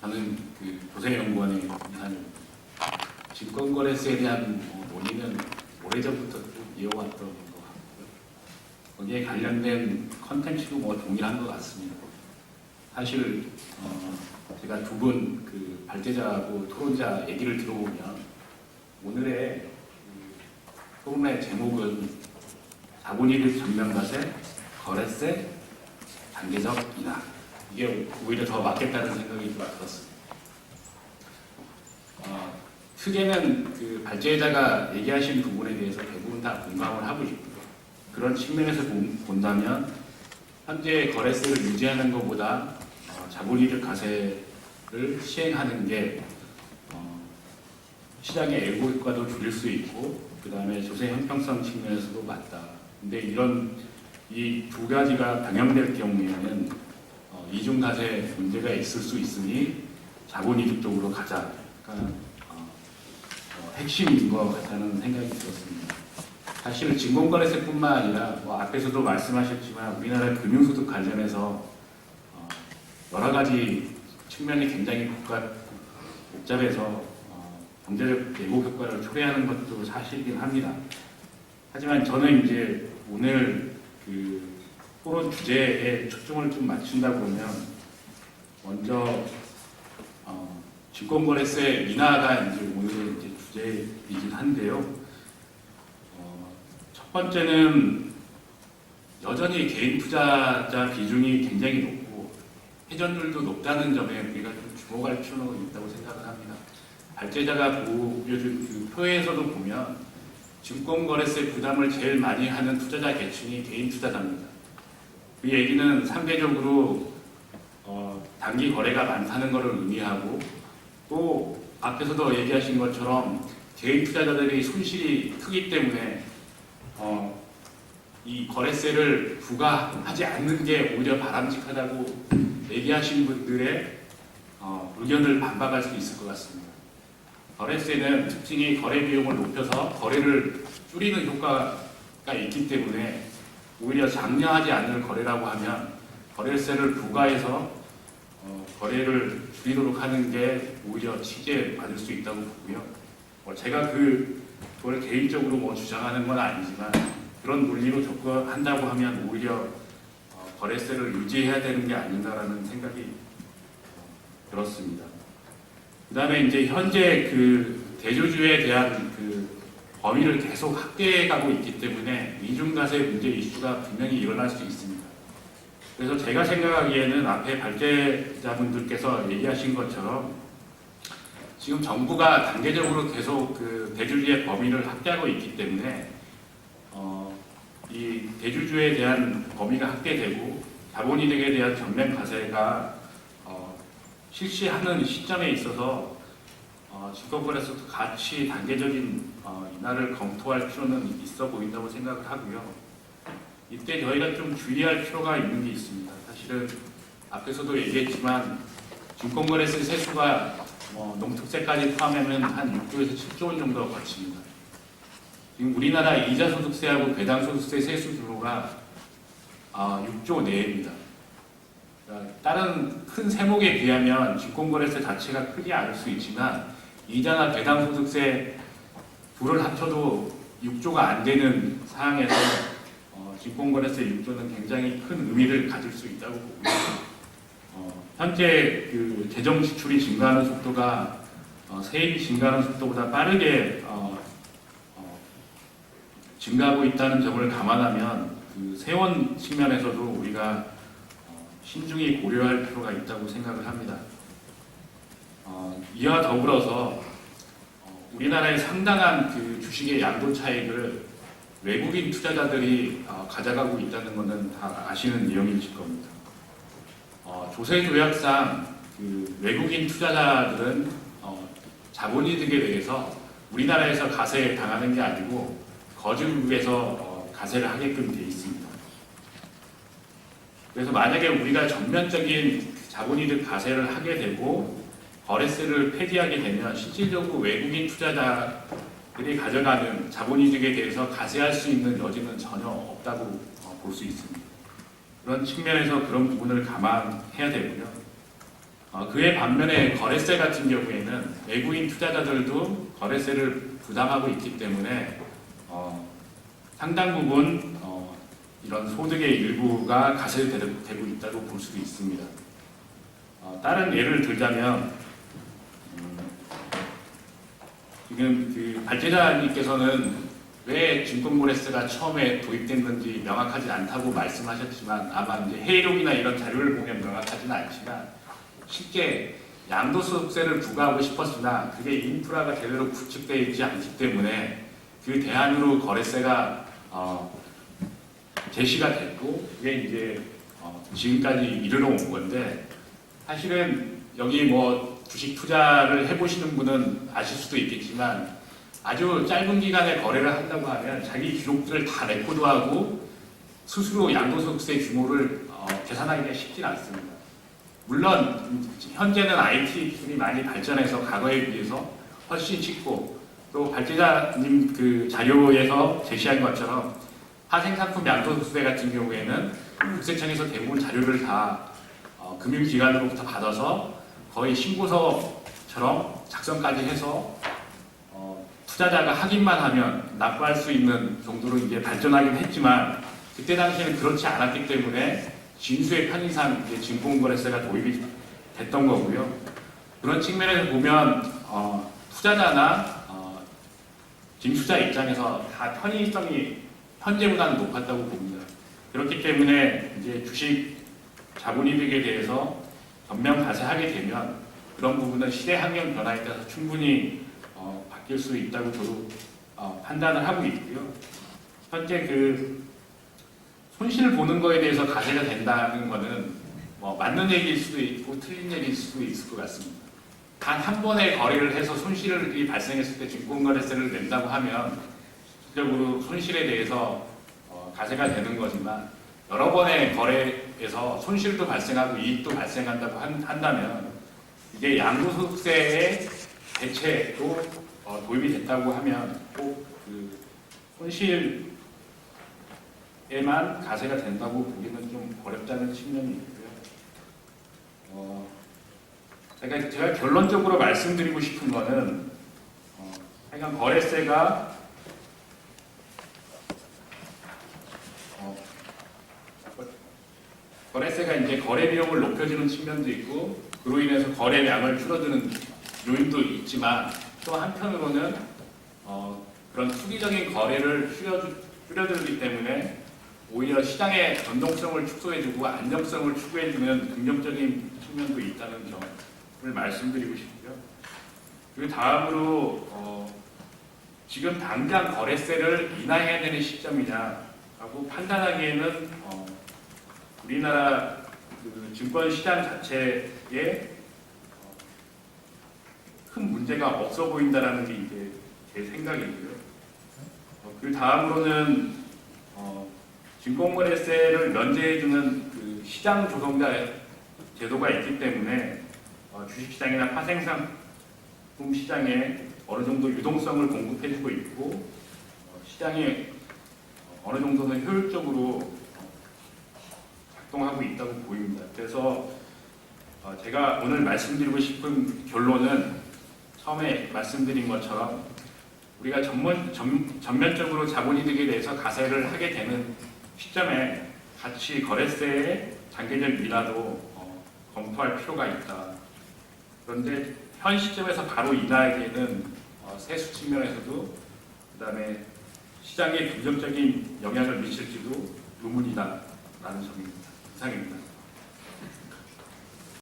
저는 그 조세연구원의 이사님, 증권거래세에 대한 논의는 오래전부터 쭉 이어왔던 것 같고요. 거기에 관련된 컨텐츠도 동일한 것 같습니다. 사실 제가 두 분 그 발제자하고 토론자 얘기를 들어보면 오늘의 그 토론의 제목은 자본이득 전면과세, 거래세, 단계적 인하, 이게 오히려 더 맞겠다는 생각이 들었습니다. 크게는 그 발제자가 얘기하신 부분에 대해서 대부분 다 공감을 하고 있고요. 그런 측면에서 본다면 현재 거래세를 유지하는 것보다 자본이득 과세를 시행하는 게 시장의 애고 효과도 줄일 수 있고, 그 다음에 조세 형평성 측면에서도 맞다. 근데 이 두 가지가 병행될 경우에는 이중과세 문제가 있을 수 있으니 자본이득 쪽으로 가자. 그러니까 핵심인 것 같다는 생각이 들었습니다. 사실 증권거래세뿐만 아니라 앞에서도 말씀하셨지만 우리나라 금융소득 관련해서 여러 가지 측면이 굉장히 복잡해서 경제적 왜곡 효과를 초래하는 것도 사실이긴 합니다. 하지만 저는 이제 오늘 그 토론 주제에 초점을 좀 맞춘다 그러면 먼저 증권거래세 인하가 이제 오늘의 이제 주제이긴 한데요. 첫 번째는 여전히 개인 투자자 비중이 굉장히 높고 회전율도 높다는 점에 우리가 좀 주목할 필요가 있다고 생각을 합니다. 발제자가 보여준 그 표에서도 보면 증권거래세 부담을 제일 많이 하는 투자자 계층이 개인 투자자입니다. 그 얘기는 상대적으로 단기 거래가 많다는 것을 의미하고, 또 앞에서도 얘기하신 것처럼 개인 투자자들이 손실이 크기 때문에 이 거래세를 부과하지 않는 게 오히려 바람직하다고 얘기하신 분들의 의견을 반박할 수 있을 것 같습니다. 거래세는 특징이 거래 비용을 높여서 거래를 줄이는 효과가 있기 때문에 오히려 장려하지 않을 거래라고 하면 거래세를 부과해서 거래를 줄이도록 하는 게 오히려 취지에 맞을 수 있다고 보고요. 제가 그걸 개인적으로 주장하는 건 아니지만 그런 논리로 접근한다고 하면 오히려 거래세를 유지해야 되는 게 아닌가라는 생각이 들었습니다. 그 다음에 이제 현재 그 대주주에 대한 그 범위를 계속 확대해 가고 있기 때문에 이중과세 문제 이슈가 분명히 일어날 수 있습니다. 그래서 제가 생각하기에는 앞에 발제자분들께서 얘기하신 것처럼 지금 정부가 단계적으로 계속 그 대주주의 범위를 확대하고 있기 때문에 이 대주주에 대한 범위가 확대되고 자본이득에 대한 전면 과세가 실시하는 시점에 있어서 증권거래소도 같이 단계적인 인하를 검토할 필요는 있어 보인다고 생각을 하고요. 이때 저희가 좀 주의할 필요가 있는 게 있습니다. 사실은 앞에서도 얘기했지만 증권거래세 세수가 농특세까지 포함하면 한 6조에서 7조 원 정도가 거칩니다. 지금 우리나라 이자소득세하고 배당소득세 세수 규모가 6조 내입니다. 그러니까 다른 큰 세목에 비하면 증권거래세 자체가 크지 않을 수 있지만 이자나 배당소득세 둘을 합쳐도 6조가 안 되는 상황에서 증권거래세 6조는 굉장히 큰 의미를 가질 수 있다고 보고요. 현재 그 재정 지출이 증가하는 속도가 세입이 증가하는 속도보다 빠르게 증가하고 있다는 점을 감안하면 그 세원 측면에서도 우리가 신중히 고려할 필요가 있다고 생각을 합니다. 이와 더불어서 우리나라의 상당한 그 주식의 양도 차익을 외국인 투자자들이 가져가고 있다는 것은 다 아시는 내용이실 겁니다. 조세 조약상 그 외국인 투자자들은 자본이득에 대해서 우리나라에서 과세 당하는 게 아니고 거주국에서 과세를 하게끔 되어 있습니다. 그래서 만약에 우리가 전면적인 자본이득 과세를 하게 되고 거래세를 폐지하게 되면 실질적으로 외국인 투자자들이 가져가는 자본이득에 대해서 과세할 수 있는 여지는 전혀 없다고 볼 수 있습니다. 그런 측면에서 그런 부분을 감안해야 되고요. 그에 반면에 거래세 같은 경우에는 외국인 투자자들도 거래세를 부담하고 있기 때문에 상당 부분 이런 소득의 일부가 가세되고 있다고 볼 수도 있습니다. 다른 예를 들자면 지금 그 발제자님께서는 왜 증권거래세가 처음에 도입됐는지 명확하지 않다고 말씀하셨지만 아마 이제 회의록이나 이런 자료를 보면 명확하지는 않지만 쉽게 양도소득세를 부과하고 싶었으나 그게 인프라가 제대로 구축되어 있지 않기 때문에 그 대안으로 거래세가 제시가 됐고 그게 이제 지금까지 이르러 온 건데 사실은 여기 뭐 주식 투자를 해보시는 분은 아실 수도 있겠지만 아주 짧은 기간에 거래를 한다고 하면 자기 기록들을 다 레코드하고 스스로 양도소득세 규모를 계산하기가 쉽지 않습니다. 물론 현재는 IT 기술이 많이 발전해서 과거에 비해서 훨씬 쉽고 또 발제자님 그 자료에서 제시한 것처럼 파생상품 양도소득세 같은 경우에는 국세청에서 대부분 자료를 다 금융기관으로부터 받아서 거의 신고서처럼 작성까지 해서 투자자가 확인만 하면 납부할 수 있는 정도로 이제 발전하긴 했지만 그때 당시에는 그렇지 않았기 때문에 진수의 편의상 이제 증권거래세가 도입이 됐던 거고요. 그런 측면에서 보면 투자자나 징수자 입장에서 다 편의성이 현재보다는 높았다고 봅니다. 그렇기 때문에 이제 주식 자본이득에 대해서 전면 과세하게 되면 그런 부분은 시대 환경 변화에 따라서 충분히 바뀔 수 있다고 저도 판단을 하고 있고요. 현재 그 손실을 보는 거에 대해서 과세가 된다는 것은 뭐 맞는 얘기일 수도 있고 틀린 얘기일 수도 있을 것 같습니다. 단 한 번의 거래를 해서 손실이 발생했을 때 증권거래세를 낸다고 하면 실질적으로 손실에 대해서 과세가 되는 거지만 여러 번의 거래에서 손실도 발생하고 이익도 발생한다고 한다면 이게 양도소득세의 대체도 도입이 됐다고 하면 꼭 그 손실에만 과세가 된다고 보기는 좀 어렵다는 측면이 있고요. 제가 결론적으로 말씀드리고 싶은 거는 하여간 거래세가 이제 거래 비용을 높여주는 측면도 있고 그로 인해서 거래량을 줄어드는 요인도 있지만 또 한편으로는 그런 투기적인 거래를 줄여들기 때문에 오히려 시장의 변동성을 축소해주고 안정성을 추구해주는 긍정적인 측면도 있다는 점을 말씀드리고 싶고요. 그리고 다음으로 지금 당장 거래세를 인하해야 되는 시점이냐라고 판단하기에는 우리나라 그 증권 시장 자체에 큰 문제가 없어 보인다라는 게 이제 제 생각이고요. 그 다음으로는 증권거래세를 면제해주는 그 시장 조성자 제도가 있기 때문에 주식시장이나 파생상품 시장에 어느 정도 유동성을 공급해주고 있고 시장이 어느 정도는 효율적으로 작동하고 있다고 보입니다. 그래서 제가 오늘 말씀드리고 싶은 결론은 처음에 말씀드린 것처럼 우리가 전면적으로 자본이득에 대해서 과세를 하게 되는 시점에 같이 거래세의 단계적 인하도 검토할 필요가 있다. 그런데 현 시점에서 바로 인하에게는 세수 측면에서도 그다음에 시장에 긍정적인 영향을 미칠지도 의문이다라는 점입니다. 이상입니다.